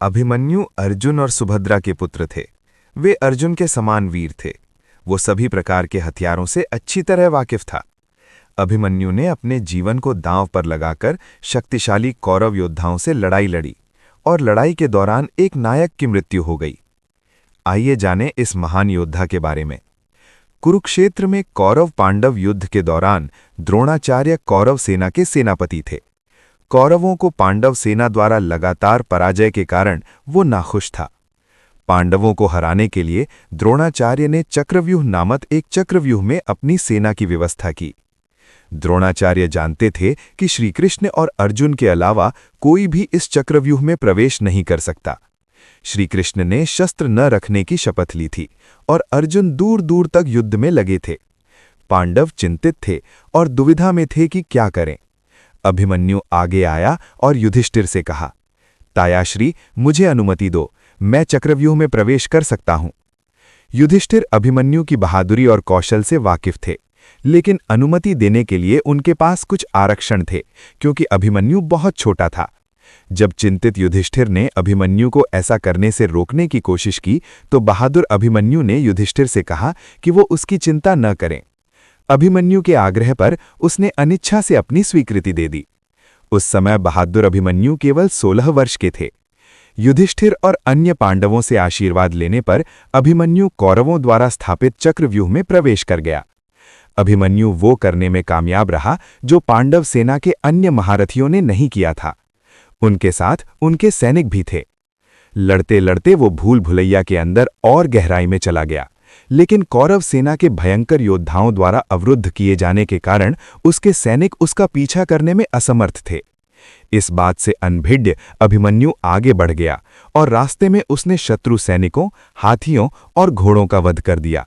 अभिमन्यु अर्जुन और सुभद्रा के पुत्र थे। वे अर्जुन के समान वीर थे। वो सभी प्रकार के हथियारों से अच्छी तरह वाकिफ था। अभिमन्यु ने अपने जीवन को दांव पर लगाकर शक्तिशाली कौरव योद्धाओं से लड़ाई लड़ी और लड़ाई के दौरान एक नायक की मृत्यु हो गई। आइए जानें इस महान योद्धा के बारे में। कुरुक्षेत्र में कौरव पांडव युद्ध के दौरान द्रोणाचार्य कौरव सेना के सेनापति थे। कौरवों को पांडव सेना द्वारा लगातार पराजय के कारण वो नाखुश था। पांडवों को हराने के लिए द्रोणाचार्य ने चक्रव्यूह नामक एक चक्रव्यूह में अपनी सेना की व्यवस्था की। द्रोणाचार्य जानते थे कि श्रीकृष्ण और अर्जुन के अलावा कोई भी इस चक्रव्यूह में प्रवेश नहीं कर सकता। श्रीकृष्ण ने शस्त्र न रखने की शपथ ली थी और अर्जुन दूर दूर तक युद्ध में लगे थे। पांडव चिंतित थे और दुविधा में थे कि क्या करें। अभिमन्यु आगे आया और युधिष्ठिर से कहा, तायाश्री, मुझे अनुमति दो, मैं चक्रव्यूह में प्रवेश कर सकता हूं। युधिष्ठिर अभिमन्यु की बहादुरी और कौशल से वाकिफ थे, लेकिन अनुमति देने के लिए उनके पास कुछ आरक्षण थे, क्योंकि अभिमन्यु बहुत छोटा था। जब चिंतित युधिष्ठिर ने अभिमन्यु को ऐसा करने से रोकने की कोशिश की, तो बहादुर अभिमन्यु ने युधिष्ठिर से कहा कि वो उसकी चिंता न करें। अभिमन्यु के आग्रह पर उसने अनिच्छा से अपनी स्वीकृति दे दी। उस समय बहादुर अभिमन्यु केवल 16 वर्ष के थे। युधिष्ठिर और अन्य पांडवों से आशीर्वाद लेने पर अभिमन्यु कौरवों द्वारा स्थापित चक्रव्यूह में प्रवेश कर गया। अभिमन्यु वो करने में कामयाब रहा जो पांडव सेना के अन्य महारथियों ने नहीं किया था। उनके साथ उनके सैनिक भी थे। लड़ते लड़ते वो भूल भुलैया के अंदर और गहराई में चला गया, लेकिन कौरव सेना के भयंकर योद्धाओं द्वारा अवरुद्ध किए जाने के कारण उसके सैनिक उसका पीछा करने में असमर्थ थे। इस बात से अनभिड्य अभिमन्यु आगे बढ़ गया और रास्ते में उसने शत्रु सैनिकों, हाथियों और घोड़ों का वध कर दिया।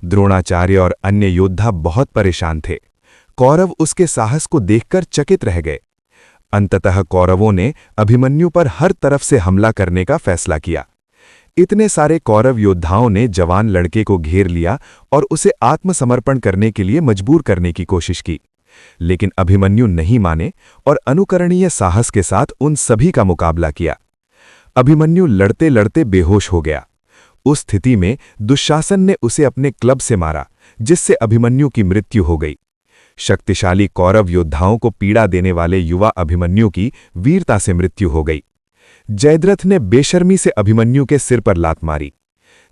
द्रोणाचार्य और अन्य योद्धा बहुत परेशान थे। कौरव उसके साहस को देखकर चकित रह गए। अंततः कौरवों ने अभिमन्यु पर हर तरफ से हमला करने का फैसला किया। इतने सारे कौरव योद्धाओं ने जवान लड़के को घेर लिया और उसे आत्मसमर्पण करने के लिए मजबूर करने की कोशिश की, लेकिन अभिमन्यु नहीं माने और अनुकरणीय साहस के साथ उन सभी का मुकाबला किया। अभिमन्यु लड़ते लड़ते बेहोश हो गया। उस स्थिति में दुशासन ने उसे अपने क्लब से मारा, जिससे अभिमन्यु की मृत्यु हो गई। शक्तिशाली कौरव योद्धाओं को पीड़ा देने वाले युवा अभिमन्यु की वीरता से मृत्यु हो गई। जयद्रथ ने बेशर्मी से अभिमन्यु के सिर पर लात मारी।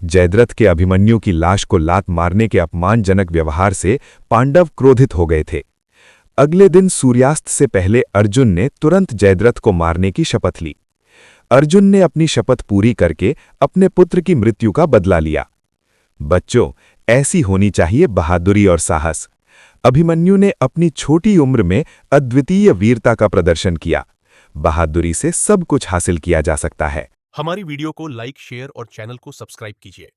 जयद्रथ के अभिमन्यु की लाश को लात मारने के अपमानजनक व्यवहार से पांडव क्रोधित हो गए थे। अगले दिन सूर्यास्त से पहले अर्जुन ने तुरंत जयद्रथ को मारने की शपथ ली। अर्जुन ने अपनी शपथ पूरी करके अपने पुत्र की मृत्यु का बदला लिया। बच्चों, ऐसी होनी चाहिए बहादुरी और साहस। अभिमन्यु ने अपनी छोटी उम्र में अद्वितीय वीरता का प्रदर्शन किया। बहादुरी से सब कुछ हासिल किया जा सकता है। हमारी वीडियो को लाइक, शेयर और चैनल को सब्सक्राइब कीजिए।